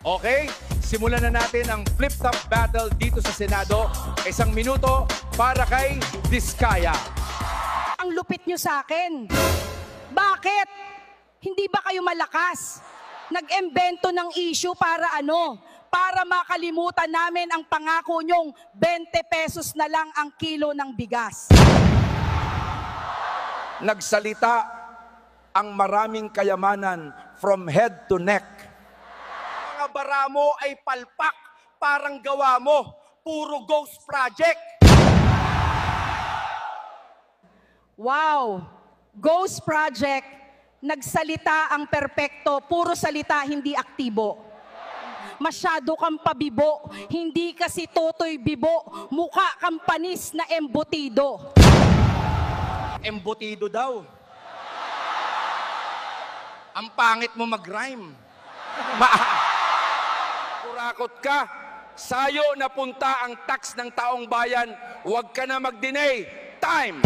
Okay, simulan na natin ang flip-top battle dito sa Senado. 1 minuto para kay Diskaya. Ang lupit nyo sa akin. Bakit? Hindi ba kayo malakas? Nag-embento ng issue para ano? Para makalimutan namin ang pangako nyong 20 pesos na lang ang kilo ng bigas. Nagsalita ang maraming kayamanan from head to neck. Mga bara mo ay palpak, parang gawa mo, puro ghost project. Wow! Ghost Project, nagsalita ang perpekto, puro salita, hindi aktibo. Masyado kang pabibo, hindi kasi totoy bibo, mukha kang panis na embutido. Embutido daw. Ang pangit mo mag-rhyme. Kurakot ka. Sayo na punta ang tax ng taong bayan. Huwag ka na mag-delay. Time!